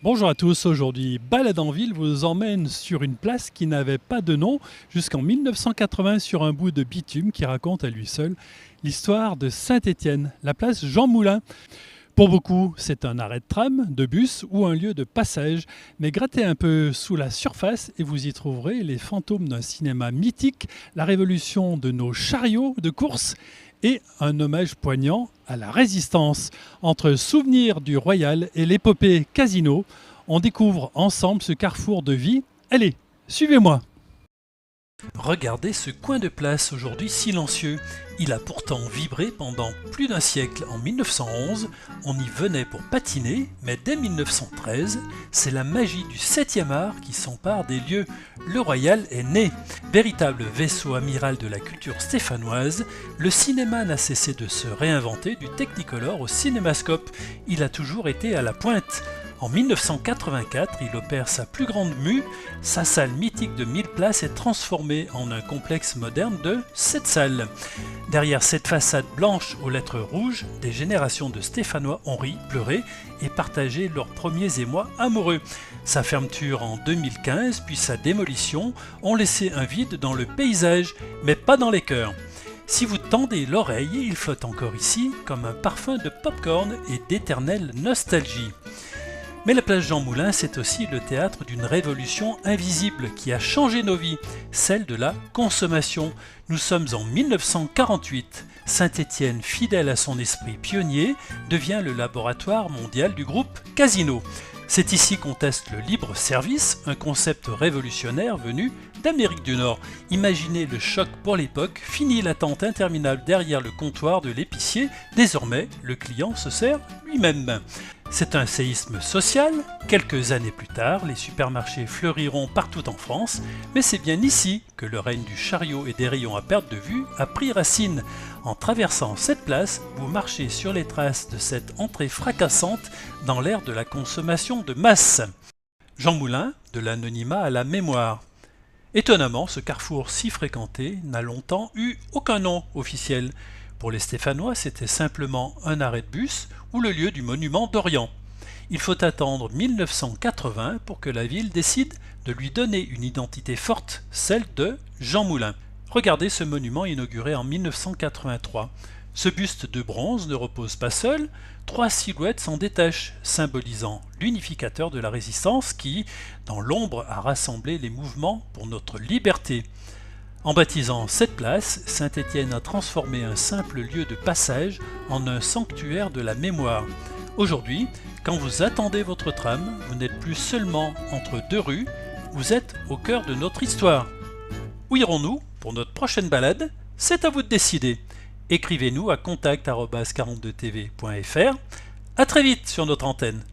Bonjour à tous, aujourd'hui Balade en ville vous emmène sur une place qui n'avait pas de nom jusqu'en 1980 sur un bout de bitume qui raconte à lui seul l'histoire de Saint-Étienne, la place Jean Moulin. Pour beaucoup, c'est un arrêt de tram, de bus ou un lieu de passage, mais grattez un peu sous la surface et vous y trouverez les fantômes d'un cinéma mythique, la révolution de nos chariots de course et un hommage poignant à la résistance. Entre souvenirs du Royal et l'épopée Casino, on découvre ensemble ce carrefour de vie. Allez, suivez-moi! Regardez ce coin de place aujourd'hui silencieux. Il a pourtant vibré pendant plus d'un siècle. En 1911, on y venait pour patiner, mais dès 1913, c'est la magie du 7e art qui s'empare des lieux. Le Royal est né. Véritable vaisseau amiral de la culture stéphanoise, le cinéma n'a cessé de se réinventer du Technicolor au cinémascope. Il a toujours été à la pointe. En 1984, il opère sa plus grande mue. Sa salle mythique de 1000 places est transformée en un complexe moderne de 7 salles. Derrière cette façade blanche aux lettres rouges, des générations de Stéphanois ont ri, pleuré et partagé leurs premiers émois amoureux. Sa fermeture en 2015 puis sa démolition ont laissé un vide dans le paysage, mais pas dans les cœurs. Si vous tendez l'oreille, il flotte encore ici comme un parfum de pop-corn et d'éternelle nostalgie. Mais la place Jean Moulin, c'est aussi le théâtre d'une révolution invisible qui a changé nos vies, celle de la consommation. Nous sommes en 1948. Saint-Étienne, fidèle à son esprit pionnier, devient le laboratoire mondial du groupe Casino. C'est ici qu'on teste le libre service, un concept révolutionnaire venu d'Amérique du Nord. Imaginez le choc pour l'époque, fini l'attente interminable derrière le comptoir de l'épicier, désormais le client se sert lui-même. C'est un séisme social. Quelques années plus tard, les supermarchés fleuriront partout en France, mais c'est bien ici que le règne du chariot et des rayons à perte de vue a pris racine. En traversant cette place, vous marchez sur les traces de cette entrée fracassante dans l'ère de la consommation de masse. Jean Moulin, de l'anonymat à la mémoire. Étonnamment, ce carrefour si fréquenté n'a longtemps eu aucun nom officiel. Pour les Stéphanois, c'était simplement un arrêt de bus ou le lieu du monument d'Orient. Il faut attendre 1980 pour que la ville décide de lui donner une identité forte, celle de Jean Moulin. Regardez ce monument inauguré en 1983. Ce buste de bronze ne repose pas seul, 3 silhouettes s'en détachent, symbolisant l'unificateur de la résistance qui, dans l'ombre, a rassemblé les mouvements pour notre liberté. En baptisant cette place, Saint-Étienne a transformé un simple lieu de passage en un sanctuaire de la mémoire. Aujourd'hui, quand vous attendez votre tram, vous n'êtes plus seulement entre deux rues, vous êtes au cœur de notre histoire. Où irons-nous pour notre prochaine balade? C'est à vous de décider. Écrivez-nous à contact@42tv.fr. À très vite sur notre antenne.